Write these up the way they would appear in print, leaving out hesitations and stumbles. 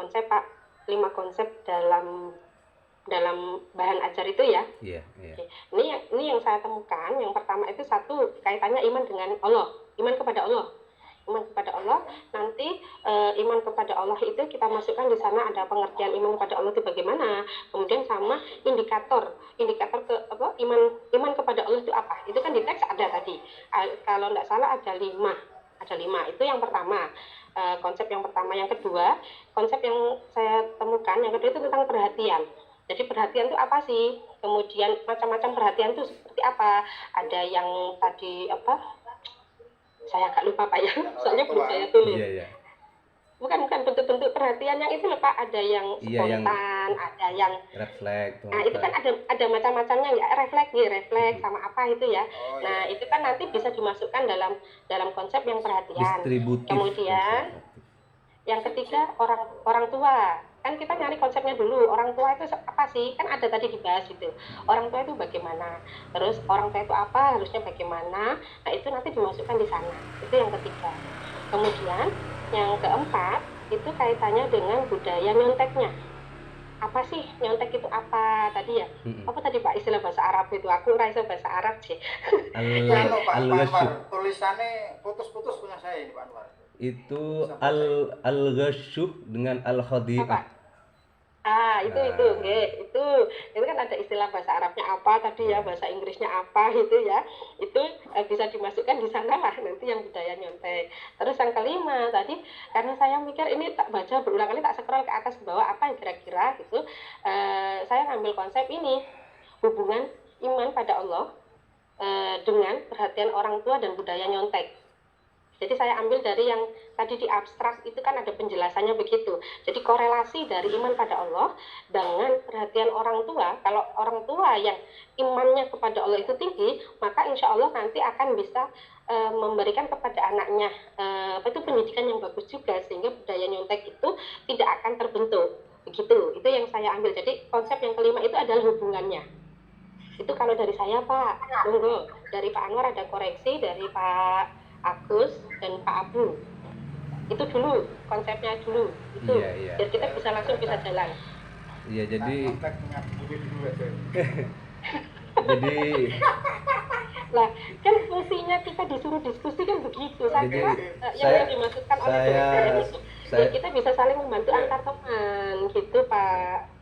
konsep Pak, 5 konsep dalam bahan ajar itu ya. Iya, iya. Oke. Ini yang saya temukan. Yang pertama itu satu kaitannya iman dengan Allah, iman kepada Allah. Iman kepada Allah, nanti iman kepada Allah itu kita masukkan di sana ada pengertian iman kepada Allah itu bagaimana, kemudian sama indikator ke apa, iman kepada Allah itu apa, itu kan di teks ada tadi. Kalau nggak salah ada 5 itu yang pertama, konsep yang pertama. Yang kedua, konsep yang saya temukan yang kedua itu tentang perhatian. Jadi perhatian itu apa sih, kemudian macam-macam perhatian itu seperti apa, ada yang tadi apa, saya agak lupa Pak ya, soalnya belum saya tulis. Iya, iya. Bukan bentuk-bentuk perhatian yang itu loh Pak, ada yang Iya, yang spontan, ada yang refleks tuh nah itu apa? kan ada macam-macamnya ya, refleks sama apa itu ya. Nah itu kan nanti bisa dimasukkan dalam konsep yang perhatian. Distributif Kemudian konsep. yang ketiga, orang tua. Kan kita nyari konsepnya dulu, orang tua itu apa sih, kan ada tadi dibahas itu, orang tua itu bagaimana, terus orang tua itu apa, harusnya bagaimana. Nah itu nanti dimasukkan di sana, itu yang ketiga. Kemudian yang keempat itu kaitannya dengan budaya nyonteknya. Apa sih nyontek itu apa tadi ya, apa tadi Pak istilah bahasa Arab itu, aku rasa bahasa Arab sih. Pak Anwar, Al-ghasyub. tulisannya putus-putus punya saya ini Pak Anwar. Itu al-ghasyub dengan al-khadi'ah. Itu itu kan ada istilah bahasa Arabnya apa tadi ya, bahasa Inggrisnya apa gitu ya, itu bisa dimasukkan di sana lah nanti yang budaya nyontek. Terus yang kelima tadi, karena saya mikir ini tak baca berulang kali, tak scroll ke atas ke bawah apa yang kira-kira gitu, saya ngambil konsep ini, hubungan iman pada Allah dengan perhatian orang tua dan budaya nyontek. Jadi saya ambil dari yang tadi di abstrak itu kan ada penjelasannya begitu. Jadi korelasi dari iman pada Allah dengan perhatian orang tua. Kalau orang tua yang imannya kepada Allah itu tinggi, maka insya Allah nanti akan bisa memberikan kepada anaknya itu pendidikan yang bagus juga, sehingga budaya nyontek itu tidak akan terbentuk. Begitu. Itu yang saya ambil. Jadi konsep yang kelima itu adalah hubungannya. Itu kalau dari saya Pak. Monggo. Dari Pak Anwar ada koreksi, dari Pak Agus dan Pak Abu. Itu dulu konsepnya dulu. Itu Iya. biar kita bisa langsung bisa jalan. Iya, jadi jadi lah kan fungsinya kita disuruh diskusi kan begitu. Saya kira yang dimaksudkan oleh dosen itu ya kita bisa saling membantu antar teman gitu Pak.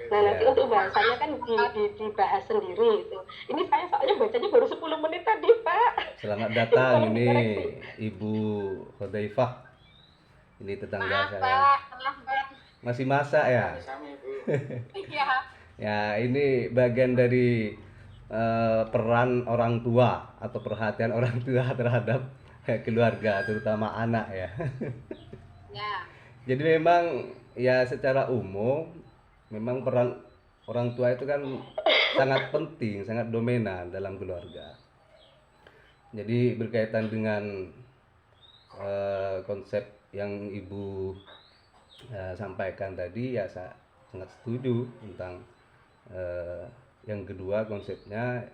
Nah nanti untuk bahasanya kan dibahas sendiri itu. Ini saya soalnya bacanya baru 10 menit tadi Pak. Selamat datang ini Ibu Khodaifah. Ini tetangga saya. Pak. Masih masak ya? Iya. Ya ini bagian dari peran orang tua atau perhatian orang tua terhadap keluarga, terutama anak ya. Ya. Jadi memang ya secara umum memang peran orang tua itu kan sangat penting, sangat dominan dalam keluarga. Jadi berkaitan dengan konsep yang Ibu sampaikan tadi ya saya sangat setuju tentang yang kedua konsepnya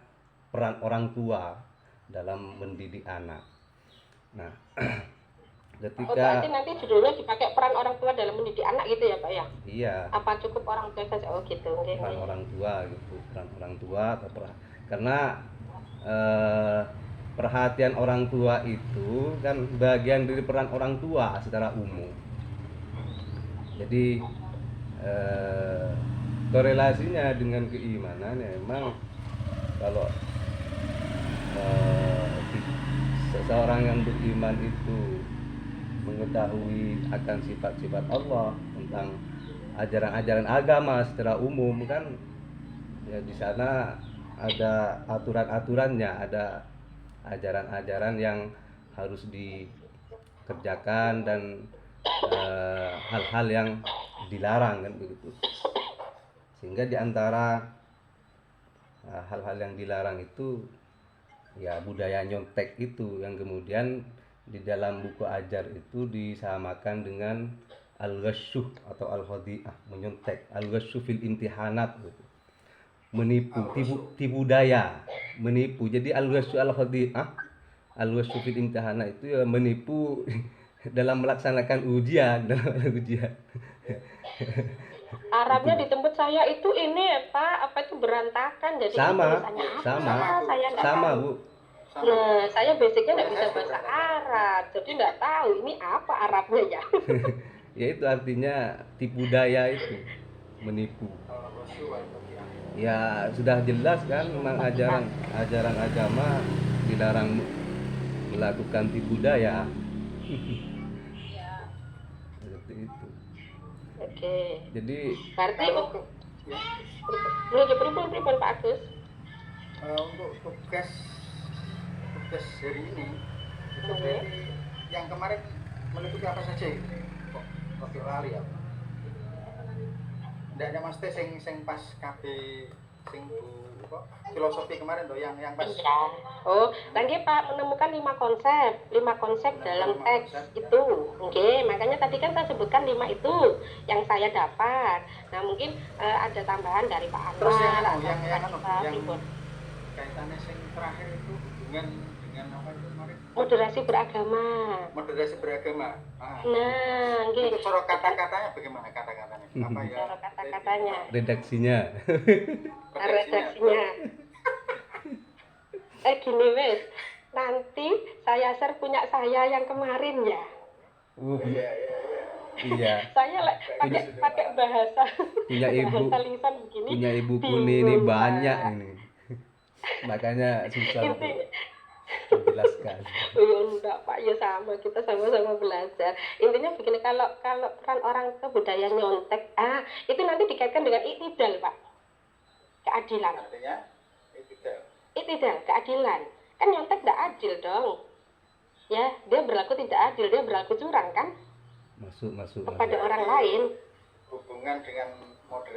peran orang tua dalam mendidik anak. Nah, ketika nanti judulnya dipakai peran orang tua dalam mendidik anak gitu ya Pak ya? Iya. Apa cukup orang tua saja? Oh gitu. Peran orang tua gitu, peran orang tua atau karena perhatian orang tua itu kan bagian dari peran orang tua secara umum. Jadi korelasinya dengan keimanan ya memang kalau seseorang yang beriman itu mengetahui akan sifat-sifat Allah, tentang ajaran-ajaran agama secara umum kan ya di sana ada aturan-aturannya, ada ajaran-ajaran yang harus dikerjakan dan hal-hal yang dilarang kan begitu. Sehingga di antara hal-hal yang dilarang itu ya budaya nyontek itu yang kemudian di dalam buku ajar itu disamakan dengan al-ghasyuh atau al-khadi'ah, menyontek, al-ghasyuh fil imtihanat gitu. Menipu, tipu daya, menipu. Jadi al-ghasyuh al-khadi'ah, al-ghasyuh fil imtihanat itu ya menipu dalam melaksanakan ujian, Arabnya di tempat saya itu ini Pak, apa itu berantakan jadi Sama, tulisannya apa? sama, Saya nggak sama tahu. Bu. Sama. Nah, saya basicnya nggak bisa Saya bahasa juga Arab, jadi nggak tahu ini apa Arabnya ya. Ya itu artinya tipu daya itu, menipu. kalau Rasul atau dia. Ya sudah jelas kan memang ajaran agama dilarang melakukan tipu daya. Iya. Seperti itu. Oke. Jadi Berarti Kalau ya, pripun Pak Agus? untuk tugas hari ini itu Oke. berarti yang kemarin meliputi apa saja itu? Kok lali ya? Ndak ada Mas Teh sing pas KB sing bu kok filosofi kemarin tuh yang pas Iya. Oh, lagi Pak menemukan 5 konsep dalam Lima teks konsep. itu. Oke, makanya tadi kan saya sebutkan 5 itu yang saya dapat. Nah, mungkin ada tambahan dari Pak Anwar. Terus yang atau yang Pak yang Ribon. kaitannya sing terakhir itu hubungan dengan apa itu kemarin? Moderasi beragama. Moderasi beragama. Nah, Itu nggih. cara kata-katanya bagaimana kata-katanya? Apa ya? Cara kata-katanya, redaksinya. redaksinya. Gini wes, nanti saya share punya saya yang kemarin ya. Iya, iya, iya. Iya. Saya pakai bahasa Punya ibu, bahasa lisan begini. punya ibu Kuni ini bingung, banyak Pak. ini. Makanya susah untuk Intinya, menjelaskan. oh ya enggak Pak, ya sama kita sama-sama belajar. Intinya begini, kalau peran orang ke budaya nyontek, itu nanti dikaitkan dengan iktidal Pak, keadilan. Artinya Iktidal, keadilan. Kan nyontek tidak adil dong. Ya, dia berlaku tidak adil, dia berlaku curang kan Masuk. kepada orang lain. hubungan dengan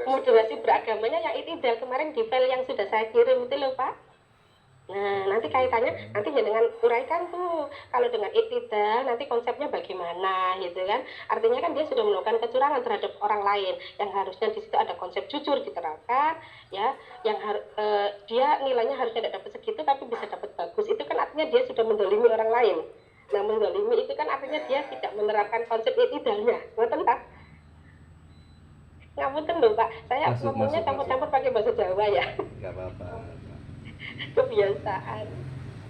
Moderasi beragamanya yang iktidal kemarin di file yang sudah saya kirim itu loh Pak. Nah, nanti kaitannya nanti ya dengan uraikan tuh. Kalau dengan iktidal nanti konsepnya bagaimana gitu kan. Artinya kan dia sudah melakukan kecurangan terhadap orang lain. Yang harusnya di situ ada konsep jujur diterapkan ya. Yang dia nilainya harusnya tidak dapat segitu tapi bisa dapat bagus. Itu kan artinya dia sudah mendolimi orang lain. Nah, mendolimi itu kan artinya dia tidak menerapkan konsep iktidalnya. Ngoten tak? Ngapunten lho Pak, saya Masuk, ngomongnya masuk. campur-campur pakai bahasa Jawa ya. Gak apa-apa. Kebiasaan.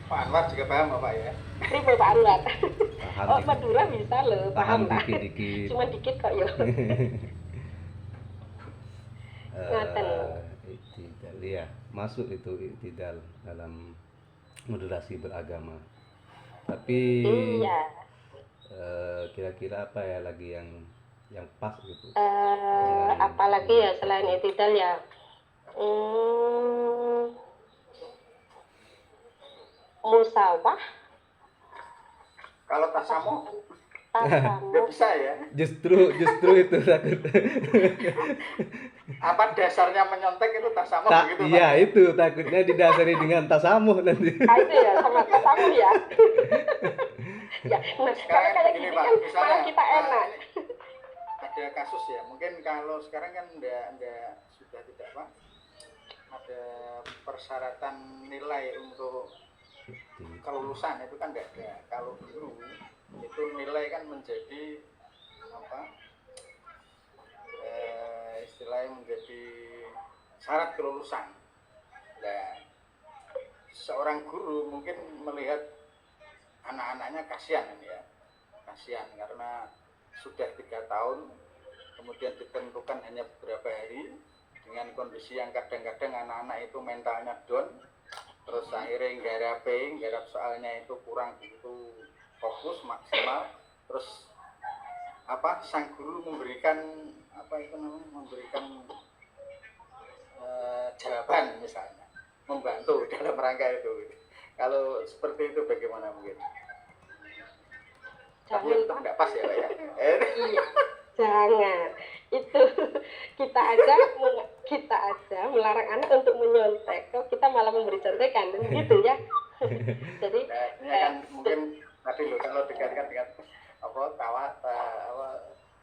Pak Anwar juga paham Pak ya? Ribu Pak Anwar. Paham Oh, dikit. Madura bisa loh, Paham paham lah. dikit-dikit. Cuma dikit kok ya. Ngaten. Iktidal, ya masuk itu iktidal dalam moderasi beragama. Tapi Iya. kira-kira apa ya lagi yang pas gitu? Apalagi ya selain iktidal ya. Musawah, Kalau tasamuh tasamuh. nggak bisa ya? Justru itu takut. Apa dasarnya menyontek itu tasamuh begitu Pak? Iya itu takutnya didasari dengan tasamuh nanti. Itu ya sama tasamuh ya. Ya, nah kalau kayak Gini, gini Pak, kan misalnya, malah kita enak. Ada kasus ya, mungkin kalau sekarang kan enggak sudah tidak Pak, ada persyaratan nilai untuk kelulusan itu kan enggak ada. Kalau dulu itu nilai kan menjadi apa? Istilahnya menjadi syarat kelulusan. Nah, seorang guru mungkin melihat anak-anaknya kasihan ini ya, kasihan karena sudah 3 tahun kemudian ditentukan hanya beberapa hari dengan kondisi yang kadang-kadang anak-anak itu mentalnya down, terus akhirnya nggarap soalnya itu kurang begitu fokus maksimal, terus apa sang guru memberikan apa itu namanya memberikan jawaban misalnya, membantu dalam rangka itu. Kalau seperti itu bagaimana mungkin? Tapi Jangan itu Pak. nggak pas ya Pak ya? Iya, jangan. Itu kita aja melarang anak untuk menyontek. Kok kita malah memberi contekan gitu ya. Jadi Nah, ini kan mungkin tadi loh kalau dikaitkan dengan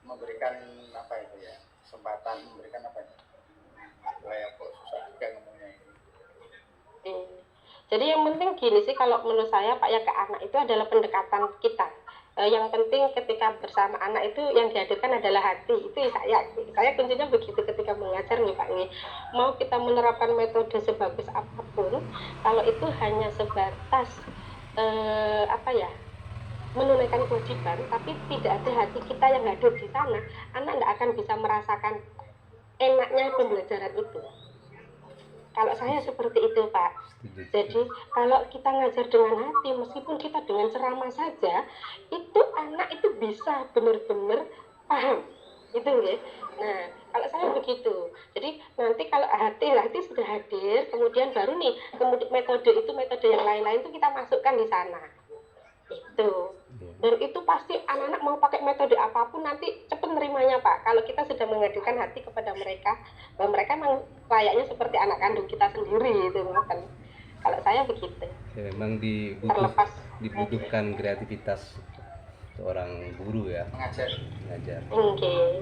memberikan apa itu ya, kesempatan memberikan apa itu? Kayak kok susah juga ngomongnya ini. Jadi yang penting gini sih kalau menurut saya Pak ya ke anak itu adalah pendekatan kita. yang penting ketika bersama anak itu yang dihadirkan adalah hati. Itu saya kuncinya begitu ketika mengajar nih Pak nih. Mau kita menerapkan metode sebagus apapun, kalau itu hanya sebatas apa ya, menunaikan kewajiban tapi tidak ada hati kita yang hadir di sana, anak tidak akan bisa merasakan enaknya pembelajaran itu. Kalau saya seperti itu Pak. Jadi kalau kita ngajar dengan hati, meskipun kita dengan ceramah saja, itu anak itu bisa benar-benar paham. Itu ya. Nah, kalau saya begitu. Jadi nanti kalau hati sudah hadir, kemudian baru nih, kemudian metode yang lain-lain itu kita masukkan di sana. Itu. Dan itu pasti anak-anak mau pakai metode apapun nanti cepat nerimanya Pak. Kalau kita sudah menghadirkan hati kepada mereka, bahwa mereka memang layaknya seperti anak kandung kita sendiri itu kan. Kalau saya begitu. Ya, memang dibutuhkan kreativitas seorang guru ya. Mengajar. Oke.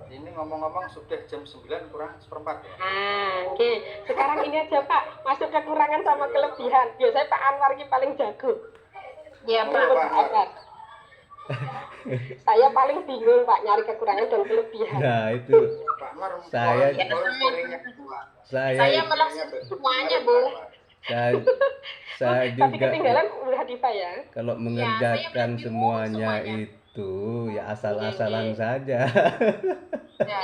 Ini ngomong-ngomong sudah jam 9 kurang seperempat ya. Oke. Sekarang ini aja Pak, masuk kekurangan sama kelebihan. Biasanya Pak Anwar ini paling jago. Ya Pak. Saya paling bingung Pak nyari kekurangan dan kelebihan. Nah itu Pak Anwar, saya melengkapi semuanya Bung. Saya Tapi juga ketinggalan Bu Hadifah ya. kalau mengerjakan semuanya itu ya asal-asalan saja. Ya.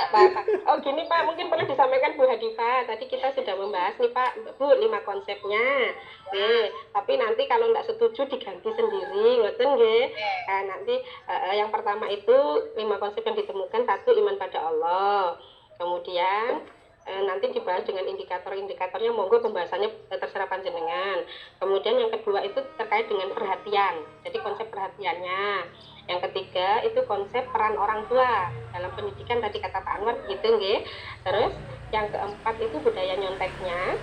Oh gini Pak, mungkin perlu disampaikan Bu Hadifah. Tadi kita sudah membahas nih Pak, Bu, 5 konsepnya. Oke, tapi nanti kalau tidak setuju diganti sendiri, ngoten nggih. Nanti yang pertama itu 5 konsep yang ditemukan. 1, iman pada Allah. Kemudian nanti dibahas dengan indikator-indikatornya, monggo pembahasannya terserah panjenengan. Kemudian yang kedua itu terkait dengan perhatian, jadi konsep perhatiannya. Yang ketiga itu konsep peran orang tua dalam pendidikan, tadi kata Pak Anwar gitu nggih. Terus yang keempat itu budaya nyonteknya.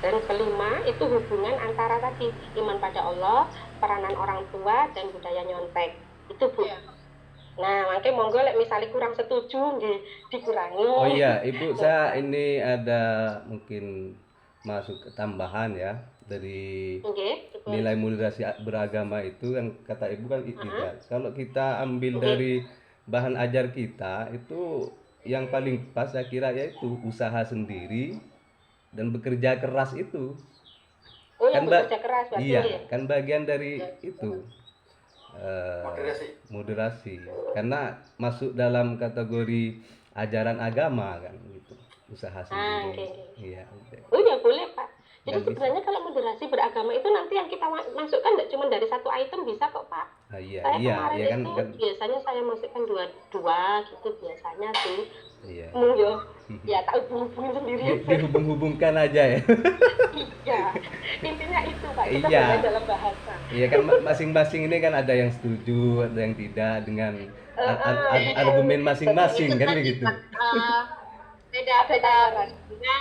Dan kelima itu hubungan antara tadi iman pada Allah, peranan orang tua, dan budaya nyontek. Itu Bu. Nah, makanya monggo misalnya kurang setuju dikurangi. Oh iya, Ibu, saya ini ada mungkin masuk ke tambahan ya dari nilai moderasi beragama itu yang kata Ibu kan tidak. Kalau kita ambil dari bahan ajar kita itu yang paling pas saya kira yaitu usaha sendiri dan bekerja keras itu. Oh, yang bekerja keras berarti. Iya, kan bagian dari itu. Moderasi karena masuk dalam kategori ajaran agama kan gitu, usaha sendiri. Iya. Oh ya boleh Pak. Jadi sebenarnya kalau moderasi beragama itu nanti yang kita masukkan tidak cuma dari satu item bisa kok Pak. Iya, saya iya kemarin itu kan biasanya saya masukkan dua gitu biasanya tuh. Iya. Ya tahu hubungin sendiri. Dihubung-hubungkan aja ya. Iya. Intinya itu Pak. Kita Iya. belajar dalam bahasa. Iya kan masing-masing ini kan ada yang setuju, ada yang tidak dengan argumen masing-masing kan begitu. Beda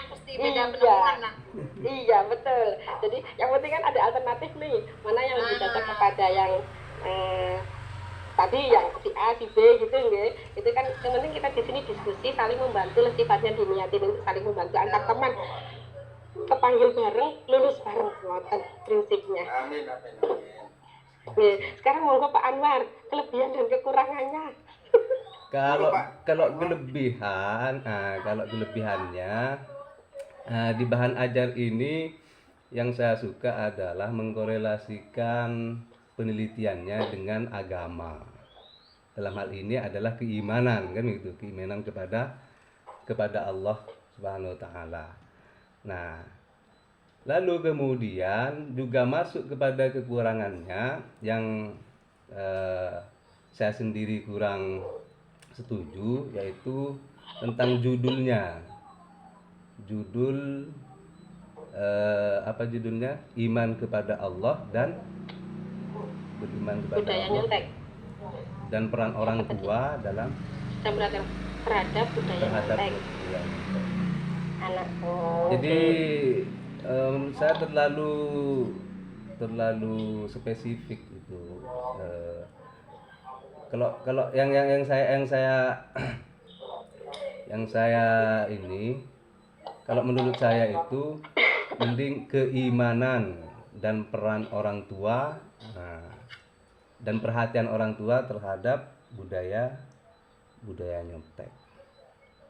pasti beda penemuan lah. Iya betul. Jadi yang penting kan ada alternatif nih, mana yang lebih cocok kepada yang tadi yang si A si B gitu nggih. Itu kan yang penting kita di sini diskusi saling membantu, sifatnya diniatin untuk saling membantu antar teman, kepanggil bareng lulus bareng, ngoten prinsipnya. Amin. Sekarang monggo Pak Anwar, kelebihan dan kekurangannya. Kalau kelebihannya di bahan ajar ini yang saya suka adalah mengkorelasikan penelitiannya dengan agama. Dalam hal ini adalah keimanan kan gitu, keimanan kepada Allah Subhanahu wa taala. Nah, lalu kemudian juga masuk kepada kekurangannya yang saya sendiri kurang setuju, yaitu tentang judulnya. Judul apa judulnya? Iman kepada Allah dan beriman kepada budaya Allah nyontek dan peran orang tua dalam terhadap budaya nyontek anak. Jadi saya terlalu spesifik itu. Kalau yang saya ini, kalau menurut saya itu mending keimanan dan peran orang tua, dan perhatian orang tua terhadap budaya nyontek.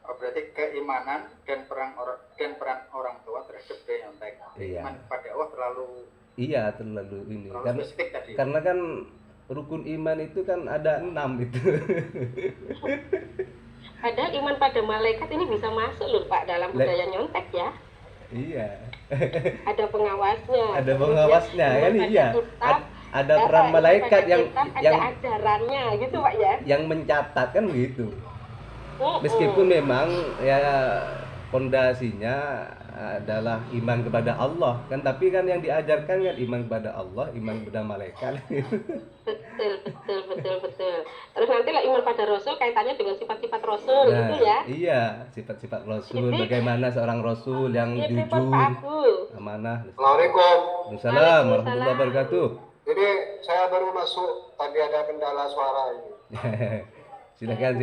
Oh, berarti keimanan dan peran orang tua terhadap budaya nyontek. Iya. Iman pada Allah terlalu ini spesifik tadi. karena kan rukun iman itu kan ada 6 itu. Padahal iman pada malaikat ini bisa masuk loh Pak dalam budaya nyontek ya. Iya. Ada pengawasnya. Ada Kemudian pengawasnya kan, iman pada iya. kitab, Ada peran iman malaikat pada yang kitab, ada ajarannya gitu Pak ya. yang mencatat kan begitu. Mm-mm. Meskipun memang ya pondasinya adalah iman kepada Allah kan, tapi kan yang diajarkan kan iman kepada Allah, iman kepada malaikat. Betul. Terus nanti lah iman pada Rasul kaitannya dengan sifat-sifat Rasul gitu ya. Iya, sifat-sifat Rasul, bagaimana seorang Rasul yang Iya, jujur, Pak Abu. amanah. Assalamualaikum. Waalaikumsalam warahmatullahi wabarakatuh. Ini saya baru masuk, tadi ada kendala suara ini. Silakan.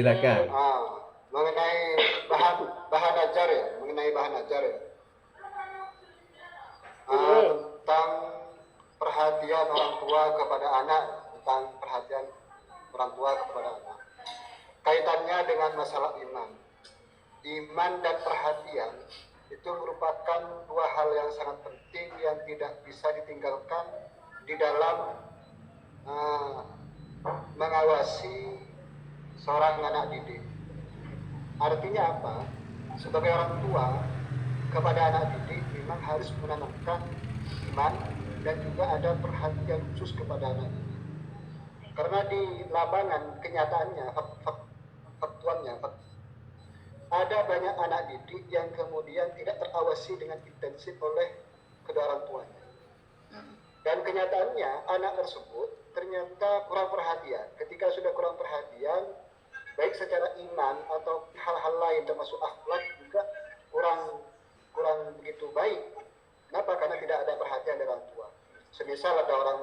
Mengenai bahan ajar ya, tentang perhatian orang tua kepada anak, kaitannya dengan masalah iman dan perhatian itu merupakan dua hal yang sangat penting yang tidak bisa ditinggalkan di dalam mengawasi seorang anak didik. Artinya apa? Sebagai orang tua kepada anak didik memang harus menanamkan iman dan juga ada perhatian khusus kepada anak didik. Karena di lapangan kenyataannya, faktualnya, ada banyak anak didik yang kemudian tidak terawasi dengan intensif oleh kedua orang tuanya. Dan kenyataannya anak tersebut ternyata kurang perhatian. Ketika sudah kurang perhatian, baik secara iman atau hal-hal lain termasuk akhlak juga kurang begitu baik. Kenapa? Karena tidak ada perhatian dari orang tua. Semisal ada orang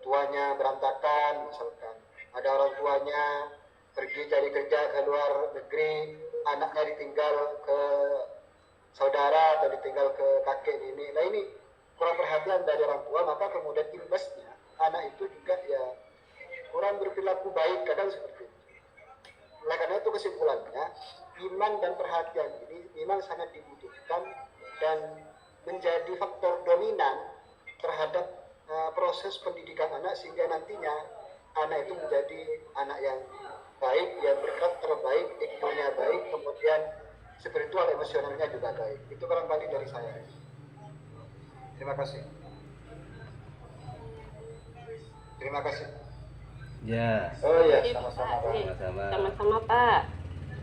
tuanya berantakan, misalkan ada orang tuanya pergi cari kerja ke luar negeri, anaknya ditinggal ke saudara atau ditinggal ke kakek nenek. Nah ini kurang perhatian dari orang tua, maka kemudian imbasnya anak itu juga ya kurang berperilaku baik, kadang seperti itu. Oleh karena itu kesimpulannya, iman dan perhatian ini memang sangat dibutuhkan dan menjadi faktor dominan terhadap proses pendidikan anak, sehingga nantinya anak itu menjadi anak yang baik, yang berkarakter baik, IQ-nya baik, kemudian spiritual emosionalnya juga baik. Itu barangkali dari saya. Terima kasih. Ya. Oh ya, Oke, sama-sama Pak. Pak. Sama-sama. Sama-sama Pak.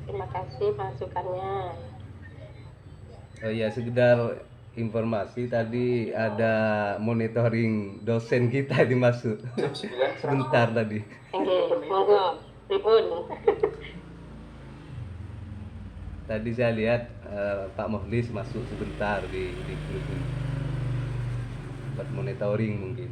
Terima kasih masukannya. Oh iya, sekedar informasi tadi ada monitoring dosen kita dimasuk. Jam 9 Sebentar tadi. Oke, monggo. Pripun. Tadi saya lihat Pak Mohlis masuk sebentar di grup ini. Buat monitoring mungkin.